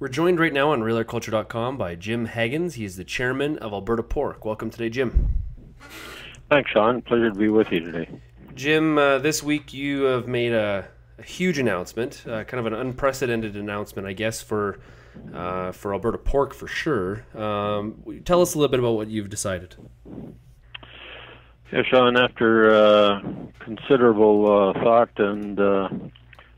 We're joined right now on RealAgriculture.com by Jim Haggins. He is the chairman of Alberta Pork. Welcome today, Jim. Thanks, Sean. Pleasure to be with you today. Jim, this week you have made a huge announcement, kind of an unprecedented announcement, I guess, for Alberta Pork for sure. Tell us a little bit about what you've decided. Yeah, Sean, after considerable thought and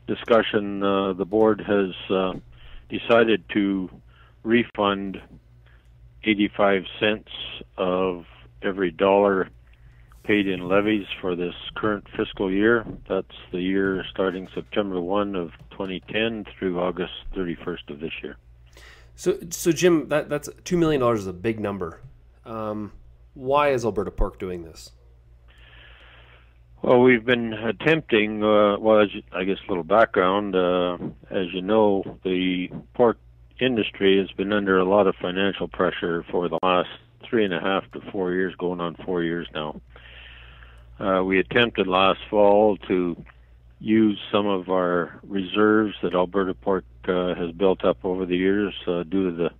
discussion, the board has decided to refund 85 cents of every dollar paid in levies for this current fiscal year. That's the year starting September 1 of 2010 through August 31st of this year. So Jim, that's $2 million is a big number. Why is Alberta Pork doing this? Well, we've been attempting, I guess a little background, as you know, the pork industry has been under a lot of financial pressure for the last 3.5 to 4 years, going on 4 years now. We attempted last fall to use some of our reserves that Alberta Pork has built up over the years due to the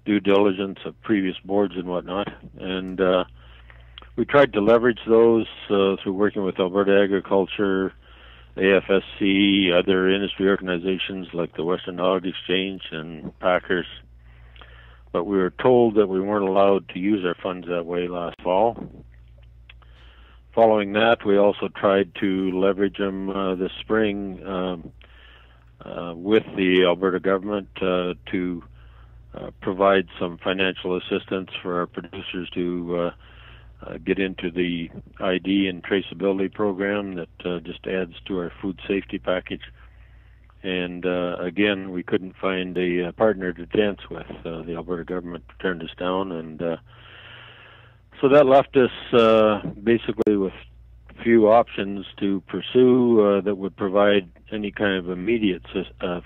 due diligence of previous boards and whatnot, and we tried to leverage those through working with Alberta Agriculture, AFSC, other industry organizations like the Western Hog Exchange and Packers. But we were told that we weren't allowed to use our funds that way last fall. Following that, we also tried to leverage them this spring with the Alberta government to provide some financial assistance for our producers to get into the ID and traceability program that just adds to our food safety package. And again, we couldn't find a partner to dance with. The Alberta government turned us down, and so that left us basically with few options to pursue that would provide any kind of immediate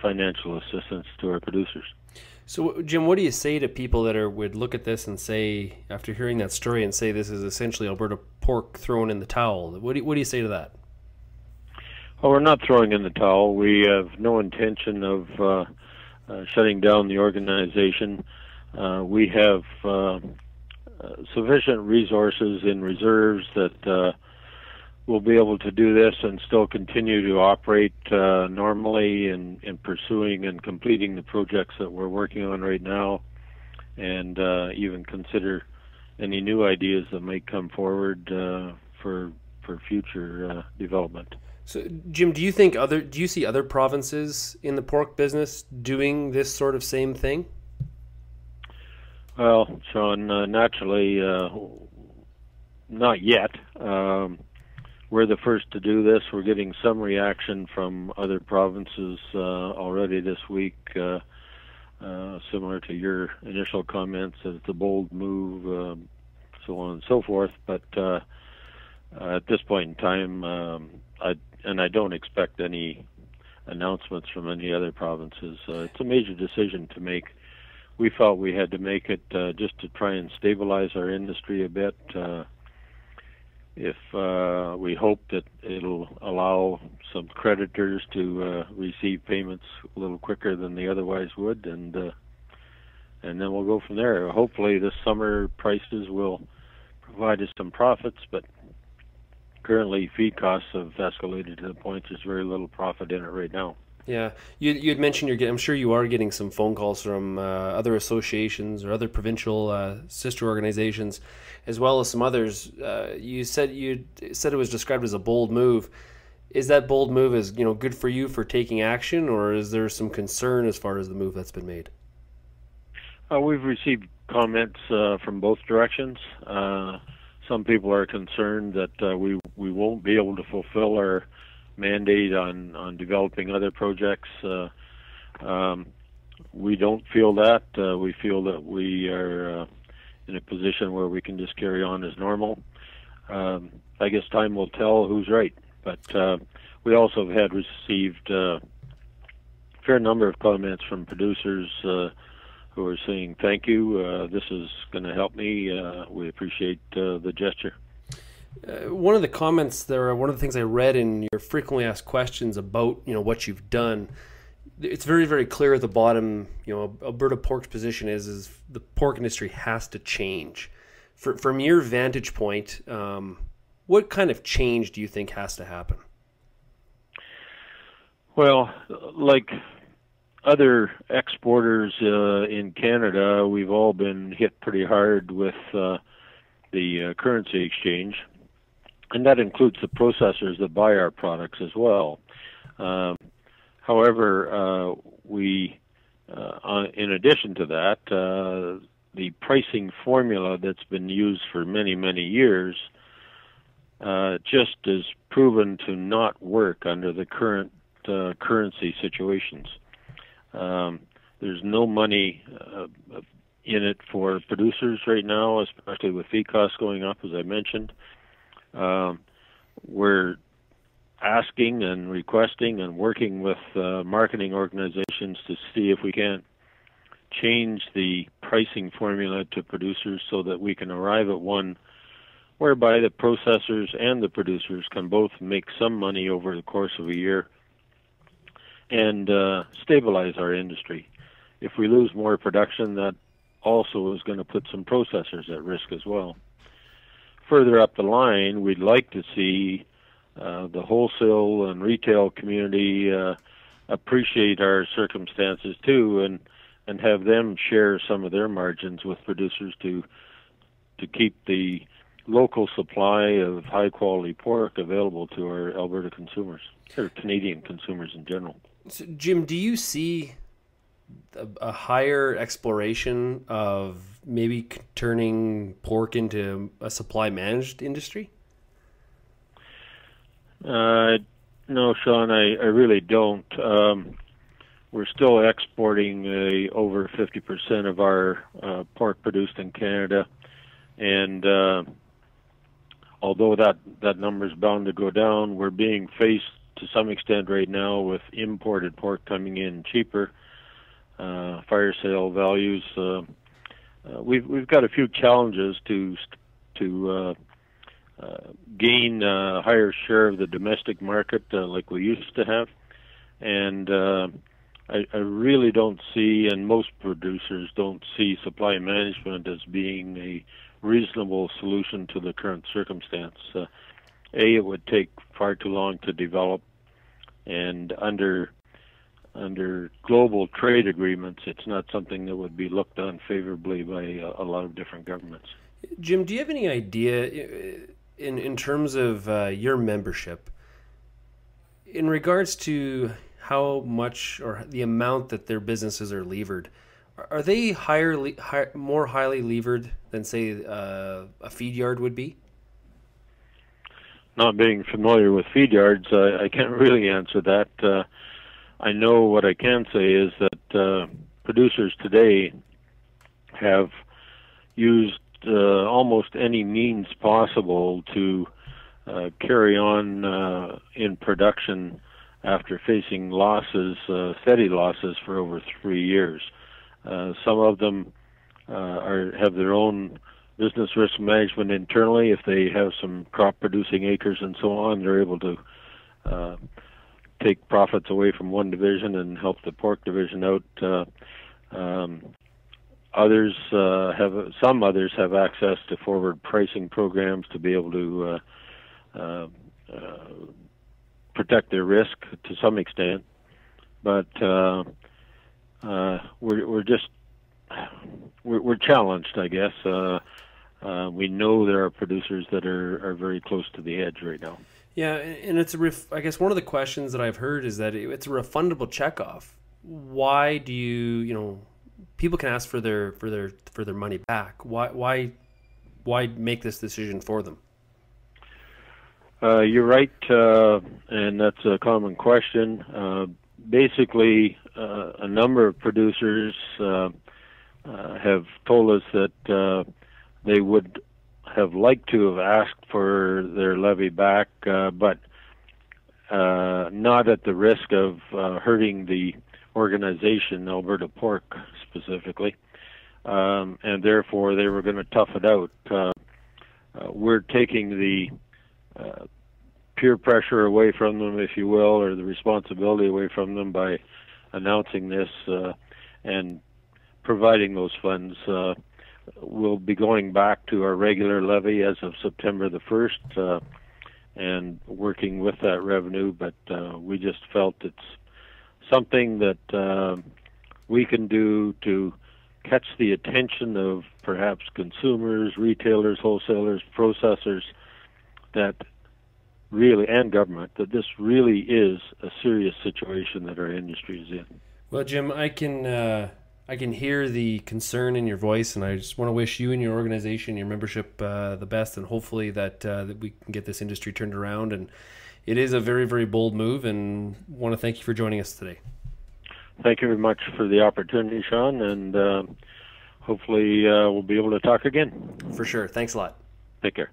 financial assistance to our producers. So, Jim, what do you say to people that would look at this and say, after hearing that story, and say this is essentially Alberta Pork thrown in the towel? What do you say to that? Well, we're not throwing in the towel. We have no intention of shutting down the organization. We have sufficient resources in reserves that we'll be able to do this and still continue to operate normally in pursuing and completing the projects that we're working on right now, and even consider any new ideas that may come forward for future development. So, Jim, do you see other provinces in the pork business doing this sort of same thing? Well, Sean, naturally, not yet. We're the first to do this. We're getting some reaction from other provinces already this week, similar to your initial comments that it's a bold move, so on and so forth. But at this point in time, I don't expect any announcements from any other provinces. It's a major decision to make. We felt we had to make it just to try and stabilize our industry a bit. If we hope that it'll allow some creditors to receive payments a little quicker than they otherwise would, and then we'll go from there. Hopefully this summer prices will provide us some profits, but currently feed costs have escalated to the point there's very little profit in it right now. Yeah, you had mentioned I'm sure you are getting some phone calls from other associations or other provincial sister organizations, as well as some others. You said it was described as a bold move. Is that bold move good for you for taking action, or is there some concern as far as the move that's been made? We've received comments from both directions. Some people are concerned that we won't be able to fulfill our mandate on developing other projects. We don't feel that. We feel that we are in a position where we can just carry on as normal. I guess time will tell who's right, but we also have received a fair number of comments from producers who are saying thank you, this is going to help me, we appreciate the gesture. One of the comments there, one of the things I read in your frequently asked questions about what you've done, it's very, very clear at the bottom, Alberta Pork's position is the pork industry has to change. From your vantage point, what kind of change do you think has to happen? Well, like other exporters in Canada, we've all been hit pretty hard with the currency exchange, and that includes the processors that buy our products as well. However, in addition to that, the pricing formula that's been used for many, many years just is proven to not work under the current currency situations. There's no money in it for producers right now, especially with feed costs going up, as I mentioned. We're asking and requesting and working with marketing organizations to see if we can't change the pricing formula to producers so that we can arrive at one whereby the processors and the producers can both make some money over the course of a year and stabilize our industry. If we lose more production, that also is going to put some processors at risk as well. Further up the line, we'd like to see the wholesale and retail community appreciate our circumstances too, and have them share some of their margins with producers to keep the local supply of high quality pork available to our Alberta consumers, or Canadian consumers in general. So, Jim, do you see a higher exploration of maybe turning pork into a supply managed industry? No, Sean, I really don't. We're still exporting over 50% of our pork produced in Canada, and although that number is bound to go down, we're being faced to some extent right now with imported pork coming in cheaper, fire sale values. We've got a few challenges to gain a higher share of the domestic market like we used to have, and I really don't see, and most producers don't see, supply management as being a reasonable solution to the current circumstance. It would take far too long to develop, and under global trade agreements, it's not something that would be looked on favorably by a lot of different governments. Jim, do you have any idea in terms of your membership, in regards to how much or the amount that their businesses are levered? Are they more highly levered than, say, a feed yard would be? Not being familiar with feed yards, I can't really answer that. I know what I can say is that producers today have used almost any means possible to carry on in production after facing losses, steady losses for over 3 years. Some of them have their own business risk management internally. If they have some crop producing acres and so on, they're able to take profits away from one division and help the pork division out. Some others have access to forward pricing programs to be able to protect their risk to some extent, but we're challenged, I guess. We know there are producers that are very close to the edge right now. Yeah, and it's I guess one of the questions that I've heard is that it's a refundable checkoff. Why do people can ask for their money back? Why make this decision for them? You're right, and that's a common question. Basically, a number of producers have told us that they would have liked to have asked for their levy back, but not at the risk of hurting the organization, Alberta Pork specifically, and therefore they were going to tough it out. We're taking the peer pressure away from them, if you will, or the responsibility away from them by announcing this and providing those funds. We'll be going back to our regular levy as of September the 1st and working with that revenue, but we just felt it's something that we can do to catch the attention of perhaps consumers, retailers, wholesalers, processors, that really, and government, that this really is a serious situation that our industry is in. Well, Jim, I can hear the concern in your voice, and I just want to wish you and your organization, your membership, the best, and hopefully that we can get this industry turned around. And it is a very, very bold move, and want to thank you for joining us today. Thank you very much for the opportunity, Sean, and hopefully we'll be able to talk again. For sure. Thanks a lot. Take care.